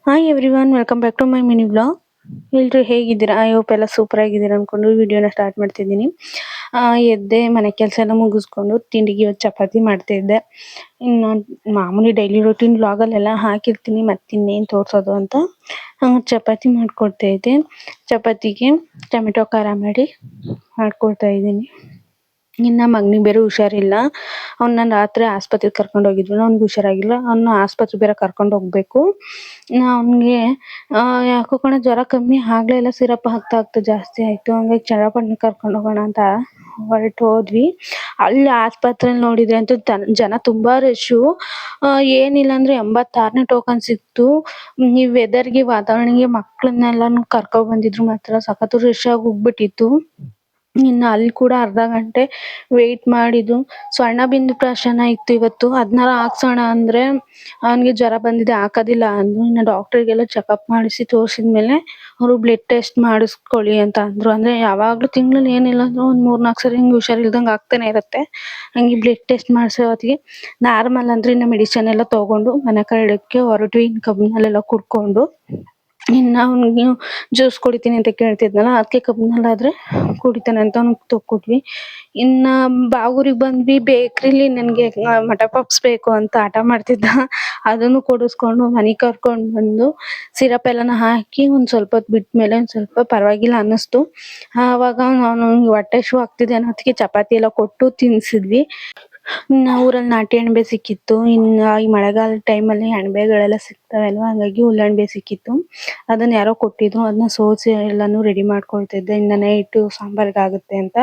Hi everyone, welcome back to my mini blog. ಎಲ್ರು ಹೇಗಿದ್ದೀರಾ? I hope ಎಲ್ಲ super ಆಗಿದ್ದೀರಾ ಅನ್ಕೊಂಡು ವಿಡಿಯೋನ ಸ್ಟಾರ್ಟ್ ಮಾಡ್ತಿದ್ದೀನಿ. ಎದ್ದೆ, ಮನೆ ಕೆಲಸ ಎಲ್ಲ ಮುಗಿಸ್ಕೊಂಡು ತಿಂಡಿಗೆ ಇವತ್ತು ಚಪಾತಿ ಮಾಡ್ತಾ ಇದ್ದೆ. ಇನ್ನು ಮಾಮೂಲಿ ಡೈಲಿ ರೂಟೀನ್ ವ್ಲಾಗಲ್ಲೆಲ್ಲ ಹಾಕಿರ್ತೀನಿ, ಮತ್ತಿನ್ನೇನು ತೋರಿಸೋದು ಅಂತ ಚಪಾತಿ ಮಾಡ್ಕೊಡ್ತಾ ಇದ್ದೆ. ಚಪಾತಿಗೆ ಟೊಮೆಟೊ ಖಾರ ಮಾಡಿ ಮಾಡ್ಕೊಡ್ತಾ ಇದ್ದೀನಿ. ಇನ್ನು ಮಗನಿಗೆ ಬೇರೆ ಹುಷಾರಿಲ್ಲ. ಅವ್ನ ರಾತ್ರಿ ಆಸ್ಪತ್ರೆಗೆ ಕರ್ಕೊಂಡು ಹೋಗಿದ್ವಿ. ಅವ್ನಿಗೆ ಹುಷಾರಾಗಿಲ್ಲ, ಅವ್ನ ಆಸ್ಪತ್ರೆಗೆ ಬೇರೆ ಕರ್ಕೊಂಡು ಹೋಗ್ಬೇಕು. ಅವನಿಗೆ ಯಾಕೋ ಕಣ ಜ್ವರ ಕಮ್ಮಿ ಆಗ್ಲೇ ಇಲ್ಲ, ಸಿರಪ್ ಹಾಕ್ತಾ ಜಾಸ್ತಿ ಆಯ್ತು. ಹಂಗಾಗಿ ಚನ್ನಪಟ್ಟಣ ಕರ್ಕೊಂಡು ಹೋಗೋಣ ಅಂತ ಹೊರಟು ಹೋದ್ವಿ. ಅಲ್ಲಿ ಆಸ್ಪತ್ರೆಯಲ್ಲಿ ನೋಡಿದ್ರೆ ಅಂತೂ ಜನ ತುಂಬಾ ರಶ್ಶು. ಏನಿಲ್ಲ ಅಂದ್ರೆ 86ನೇ ಟೋಕನ್ ಸಿಕ್ತು. ಈ ವೆದರ್ಗೆ, ವಾತಾವರಣಕ್ಕೆ ಮಕ್ಕಳನ್ನೆಲ್ಲಾನು ಕರ್ಕೊಂಡ್ ಬಂದಿದ್ರು, ಮಾತ್ರ ಸಖತ್ ರಶ್ ಆಗಿ ಹೋಗ್ಬಿಟ್ಟಿತ್ತು. ಇನ್ನು ಅಲ್ಲಿ ಕೂಡ ಅರ್ಧ ಗಂಟೆ ವೇಟ್ ಮಾಡಿದ್ದು. ಸ್ವರ್ಣ ಬಿಂದು ಪ್ರಾಶನ ಇತ್ತು ಇವತ್ತು, ಅದನ್ನ ಹಾಕ್ಸೋಣ ಅಂದ್ರೆ ಅವನಿಗೆ ಜ್ವರ ಬಂದಿದೆ, ಹಾಕೋದಿಲ್ಲ ಅಂದ್ರು. ಇನ್ನು ಡಾಕ್ಟರ್ಗೆಲ್ಲ ಚೆಕಪ್ ಮಾಡಿಸಿ ತೋರಿಸಿದ್ಮೇಲೆ ಅವರು ಬ್ಲಡ್ ಟೆಸ್ಟ್ ಮಾಡಿಸ್ಕೊಳ್ಳಿ ಅಂತ ಅಂದ್ರು. ಅಂದ್ರೆ ಯಾವಾಗ್ಲೂ ತಿಂಗಳಲ್ಲಿ ಏನಿಲ್ಲ ಅಂದ್ರೂ ಒಂದ್ 3-4 ಸರಿ ಹಿಂಗೆ ಹುಷಾರಿಲ್ದಂಗೆ ಆಗ್ತಾನೆ ಇರುತ್ತೆ. ಹಂಗೆ ಬ್ಲಡ್ ಟೆಸ್ಟ್ ಮಾಡಿಸೋ ಹೊತ್ತಿಗೆ ನಾರ್ಮಲ್ ಅಂದ್ರೆ ಇನ್ನು ಮೆಡಿಸಿನ್ ಎಲ್ಲ ತಗೊಂಡು ಮನೆ ಕಡೆಗೆ ಹೊರಟ್ವಿ. ಇನ್ನು ಕಬ್ಬಿನಲ್ಲೆಲ್ಲ ಕುಡ್ಕೊಂಡು, ಇನ್ನು ಅವ್ನಿಗೆ ಜ್ಯೂಸ್ ಕುಡಿತೀನಿ ಅಂತ ಕೇಳ್ತಿದ್ನಲ್ಲ, ಅದಕ್ಕೆ ಕಬ್ಬಿನಲ್ಲಾದ್ರೆ ಕುಡಿತಾನೆ ಅಂತ ಅವ್ನಿಗೆ ತೊಕ್ಕೊಟ್ವಿ. ಇನ್ನ ಬಾವೂರಿಗೆ ಬಂದ್ವಿ. ಬೇಕ್ರಿಲಿ ನನಗೆ ಮಟರ್ ಪಪ್ಸ್ ಬೇಕು ಅಂತ ಹಠ ಮಾಡ್ತಿದ್ದ. ಅದನ್ನು ಕೊಡಿಸ್ಕೊಂಡು ಮನೆಗೆ ಕರ್ಕೊಂಡು ಬಂದು ಸಿರಪ್ ಎಲ್ಲಾನು ಹಾಕಿ ಒಂದ್ ಸ್ವಲ್ಪ ಹೊತ್ತು ಬಿಟ್ಮೇಲೆ ಒಂದ್ ಸ್ವಲ್ಪ ಪರವಾಗಿಲ್ಲ ಅನ್ನಿಸ್ತು. ಆವಾಗ ನಾನು ಹೊಟ್ಟೆ ಹಸಿವು ಆಗ್ತಿದೆ ಅನ್ನೋ ಹೊತ್ತಿಗೆ ಚಪಾತಿ ಎಲ್ಲ ಕೊಟ್ಟು ತಿನ್ಸಿದ್ವಿ. ಊರಲ್ಲಿ ನಾಟಿ ಅಣಬೆ ಸಿಕ್ಕಿತ್ತು. ಇನ್ನು ಈ ಮಳೆಗಾಲದ ಟೈಮಲ್ಲಿ ಅಣಬೆಗಳೆಲ್ಲ ಸಿಗ್ತವೆ ಅಲ್ವಾ, ಹಾಗಾಗಿ ಹುಲ್ಲಣಬೆ ಸಿಕ್ಕಿತ್ತು. ಅದನ್ನ ಯಾರೋ ಕೊಟ್ಟಿದ್ರು, ಅದನ್ನ ಸೋಸಿ ಎಲ್ಲಾನು ರೆಡಿ ಮಾಡ್ಕೊಳ್ತಾ ಇದ್ದೆ, ಇನ್ನು ನೈಟ್ ಸಾಂಬಾರ್ಗೆ ಆಗುತ್ತೆ ಅಂತ.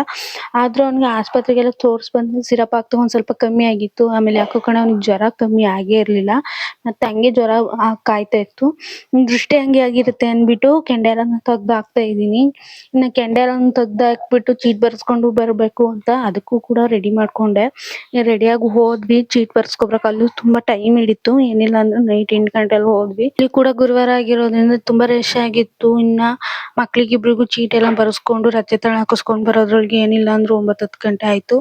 ಆದ್ರೂ ಅವ್ನಿಗೆ ಆಸ್ಪತ್ರೆಗೆಲ್ಲ ತೋರ್ಸ್ ಬಂದು ಸಿರಪ್ ಹಾಕ್ತಾ ಒಂದ್ ಸ್ವಲ್ಪ ಕಮ್ಮಿ ಆಗಿತ್ತು. ಆಮೇಲೆ ಯಾಕೋ ಕಣ ಅವ್ನಿಗೆ ಜ್ವರ ಕಮ್ಮಿ ಆಗೇ ಇರ್ಲಿಲ್ಲ, ಮತ್ತೆ ಹಂಗೆ ಜ್ವರ ಕಾಯ್ತಾ ಇತ್ತು. ದೃಷ್ಟಿ ಹಂಗೆ ಆಗಿರುತ್ತೆ ಅನ್ಬಿಟ್ಟು ಕೆಂಡಾರನ ತೆಗ್ದು ಹಾಕ್ತಾ ಇದೀನಿ. ಇನ್ನು ಕೆಂಡಾರನ ತೆಗ್ದು ಹಾಕ್ಬಿಟ್ಟು ಚೀಟ್ ಬರ್ಸ್ಕೊಂಡು ಬರ್ಬೇಕು ಅಂತ ಅದಕ್ಕೂ ಕೂಡ ರೆಡಿ ಮಾಡ್ಕೊಂಡೆ. ರೆಡಿಯಾಗಿ ಹೋದ್ವಿ. ಚೀಟ್ ಬರ್ಸ್ಕೊಬರಕ್ ಅಲ್ಲೂ ತುಂಬಾ ಟೈಮ್ ಹಿಡಿತು. ಏನಿಲ್ಲ ಅಂದ್ರೆ ನೈಟ್ 8 ಗಂಟೆಲಿ ಹೋದ್ವಿ. ಇಲ್ಲಿ ಕೂಡ ಗುರುವಾರ ಆಗಿರೋದ್ರಿಂದ ತುಂಬಾ ರಶ್ ಆಗಿತ್ತು. ಇನ್ನ ಮಕ್ಳಿಗಿಬ್ರಿಗೂ ಚೀಟ್ ಎಲ್ಲ ಬರ್ಸ್ಕೊಂಡು ರಜೆ ತಾಳ ಹಾಕಿಸ್ಕೊಂಡ್ ಬರೋದ್ರೊಳಗೆ ಏನಿಲ್ಲ ಅಂದ್ರೆ 9-10 ಗಂಟೆ ಆಯ್ತು.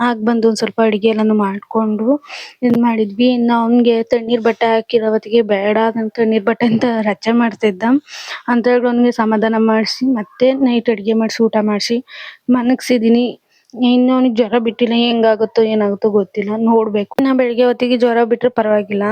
ಆಗ ಬಂದು ಒಂದ್ ಸ್ವಲ್ಪ ಅಡಿಗೆ ಎಲ್ಲಾನು ಮಾಡ್ಕೊಂಡು ಇದ್ ಮಾಡಿದ್ವಿ. ಇನ್ನು ಅವ್ನಿಗೆ ತಣ್ಣೀರ್ ಬಟ್ಟೆ ಹಾಕಿರೋ ಹೊತ್ತಿಗೆ ಬೇಡ, ನನ್ ತಣ್ಣೀರ್ ಬಟ್ಟೆ ಅಂತ ರಚ್ಚೆ ಮಾಡ್ತಿದ್ದ. ಅಂತ ಹೇಳಿ ಅವ್ನಿಗೆ ಸಮಾಧಾನ ಮಾಡಿಸಿ ಮತ್ತೆ ನೈಟ್ ಅಡಿಗೆ ಮಾಡಿಸಿ ಊಟ ಮಾಡಿಸಿ ಮನಗ್ಸಿದೀನಿ. ಇನ್ನು ಅವ್ನಿಗೆ ಜ್ವರ ಬಿಟ್ಟಿಲ್ಲ, ಹೆಂಗಾಗುತ್ತೋ ಏನಾಗುತ್ತೋ ಗೊತ್ತಿಲ್ಲ, ನೋಡ್ಬೇಕು. ಇನ್ನ ಬೆಳಿಗ್ಗೆ ಹೊತ್ತಿಗೆ ಜ್ವರ ಬಿಟ್ರೆ ಪರವಾಗಿಲ್ಲ.